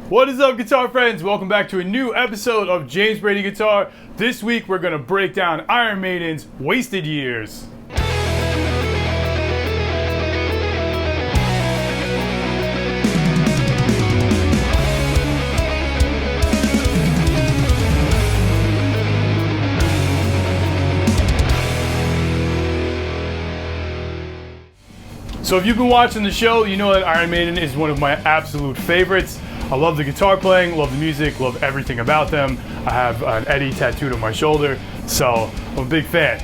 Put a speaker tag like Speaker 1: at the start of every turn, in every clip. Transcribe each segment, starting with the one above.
Speaker 1: What is up, guitar friends? Welcome back to a new episode of James Brady Guitar. This week we're going to break down Iron Maiden's Wasted Years. So if you've been watching the show, you know that Iron Maiden is one of my absolute favorites. I love the guitar playing, love the music, love everything about them. I have an Eddie tattooed on my shoulder, so I'm a big fan.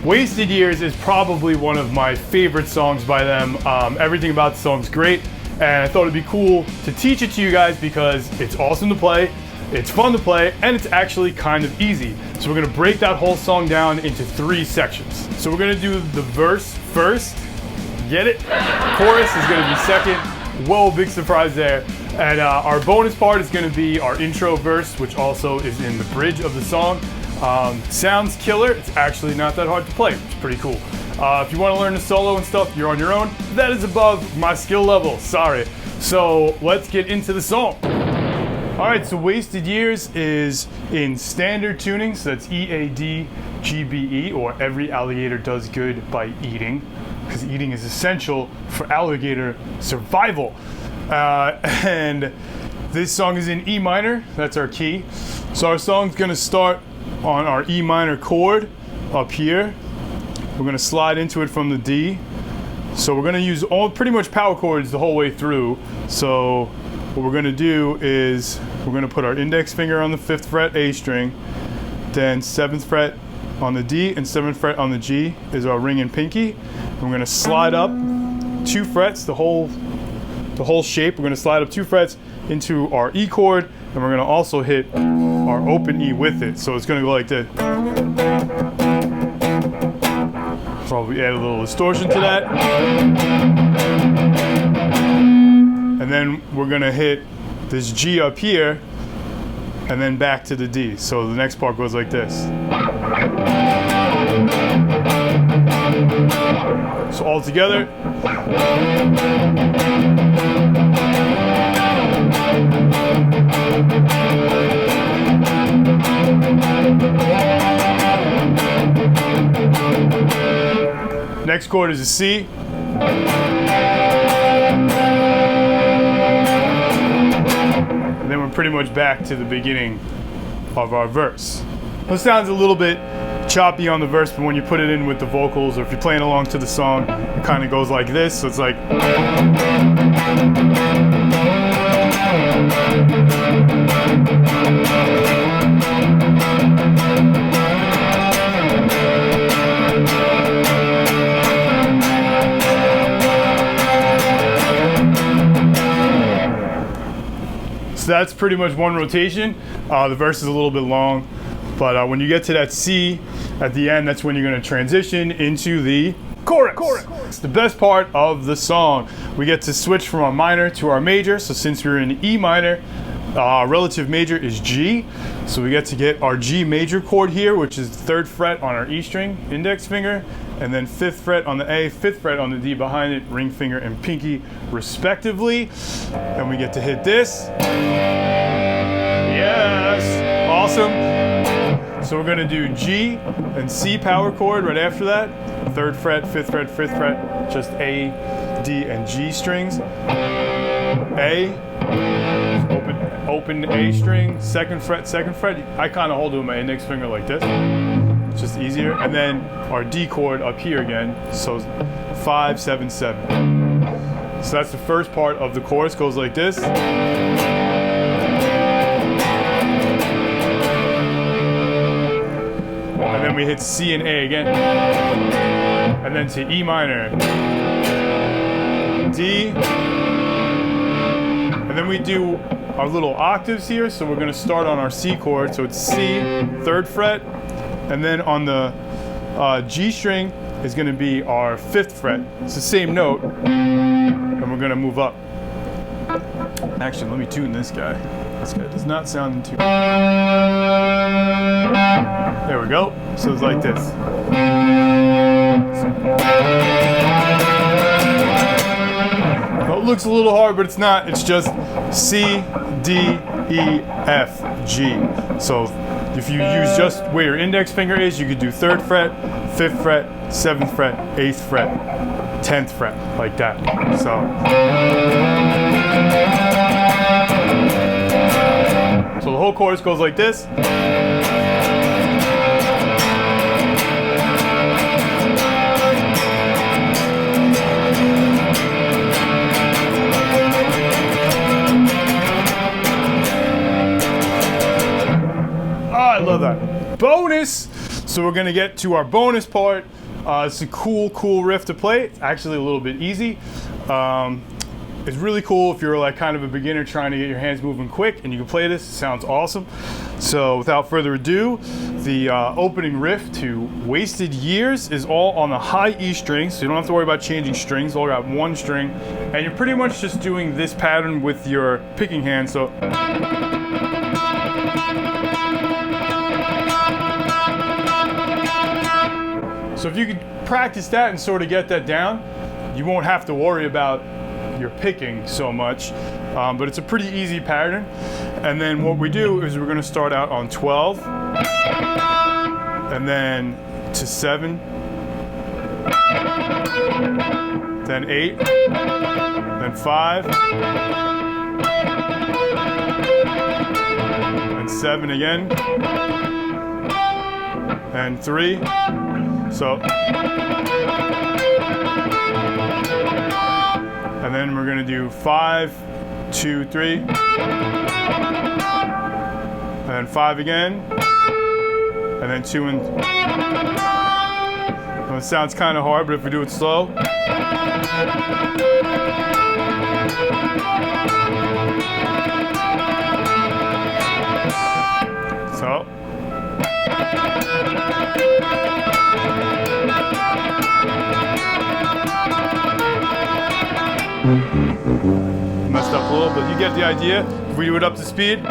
Speaker 1: Wasted Years is probably one of my favorite songs by them. Everything about the song's great, and I thought it'd be cool to teach it to you guys because it's awesome to play, it's fun to play, and it's actually kind of easy. So we're gonna break that whole song down into 3 sections. So we're gonna do the verse first, get it? Chorus is gonna be second. Whoa, big surprise there. And our bonus part is going to be our intro verse, which also is in the bridge of the song. Sounds killer. It's actually not that hard to play. It's pretty cool. If you want to learn the solo and stuff, you're on your own. That is above my skill level. Sorry. So let's get into the song. All right, so Wasted Years is in standard tuning, so that's E-A-D-G-B-E, or every alligator does good by eating, because eating is essential for alligator survival. And this song is in E minor, that's our key. So our song's gonna start on our E minor chord up here. We're gonna slide into it from the D. So we're gonna use pretty much power chords the whole way through. So what we're gonna do is we're gonna put our index finger on the 5th fret A string, then 7th fret on the D and 7th fret on the G is our ring and pinky. And we're gonna slide up 2 frets, the whole shape. We're going to slide up 2 frets into our E chord, and we're going to also hit our open E with it. So it's going to go like this. Probably add a little distortion to that. And then we're going to hit this G up here, and then back to the D. So the next part goes like this. So all together. Next chord is a C. And then we're pretty much back to the beginning of our verse. It sounds a little bit choppy on the verse, but when you put it in with the vocals, or if you're playing along to the song, it kind of goes like this. So it's like. So that's pretty much one rotation. The verse is a little bit long. But when you get to that C at the end, that's when you're going to transition into the chorus. It's the best part of the song. We get to switch from our minor to our major. So since we're in E minor, our relative major is G. So we get to get our G major chord here, which is the 3rd fret on our E string, index finger, and then 5th fret on the A, 5th fret on the D behind it, ring finger and pinky respectively. And we get to hit this. Yes, awesome. So we're going to do G and C power chord right after that. 3rd fret, 5th fret, 5th fret, just A, D, and G strings. A, open A string, 2nd fret, 2nd fret. I kind of hold it with my index finger like this. It's just easier. And then our D chord up here again. So 5, 7, 7. So that's the first part of the chorus, goes like this. And then we hit C and A again. And then to E minor. D. And then we do our little octaves here. So we're going to start on our C chord. So it's C, 3rd fret. And then on the G string is going to be our 5th fret. It's the same note. And we're going to move up. Actually, let me tune this guy. This guy does not sound in tune. There we go. So it's like this. Well, it looks a little hard, but it's not. It's just C, D, E, F, G. So if you use just where your index finger is, you could do 3rd fret, 5th fret, 7th fret, 8th fret, 10th fret, like that. So the whole chorus goes like this. I love that. Bonus! So we're gonna get to our bonus part. It's a cool riff to play. It's actually a little bit easy. It's really cool if you're like kind of a beginner trying to get your hands moving quick and you can play this. It sounds awesome. So without further ado, the opening riff to Wasted Years is all on the high E string, so you don't have to worry about changing strings. All got one string, and you're pretty much just doing this pattern with your picking hand. So if you could practice that and sort of get that down, you won't have to worry about your picking so much. But it's a pretty easy pattern. And then what we do is we're going to start out on 12, and then to 7, then 8, then 5, and 7 again, and 3. So, and then we're gonna do 5, 2, 3, and then 5 again, and then 2 and. Well, it sounds kind of hard, but if we do it slow. So. Messed up a little, but you get the idea. If we do it up to speed.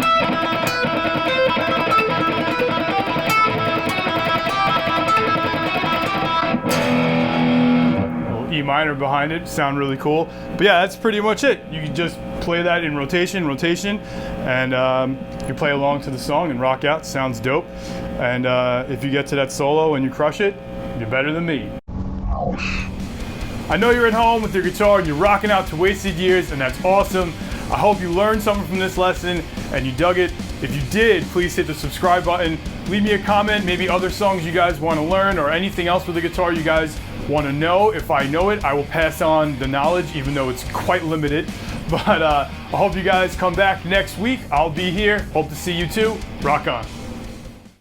Speaker 1: Little E minor behind it, sound really cool. But yeah, that's pretty much it. You can just play that in rotation, and you play along to the song and rock out. Sounds dope. And if you get to that solo and you crush it, you're better than me. I know you're at home with your guitar and you're rocking out to Wasted Years, and that's awesome. I hope you learned something from this lesson and you dug it. If you did, please hit the subscribe button. Leave me a comment, maybe other songs you guys want to learn or anything else with the guitar you guys want to know. If I know it, I will pass on the knowledge, even though it's quite limited. But I hope you guys come back next week. I'll be here. Hope to see you too. Rock on.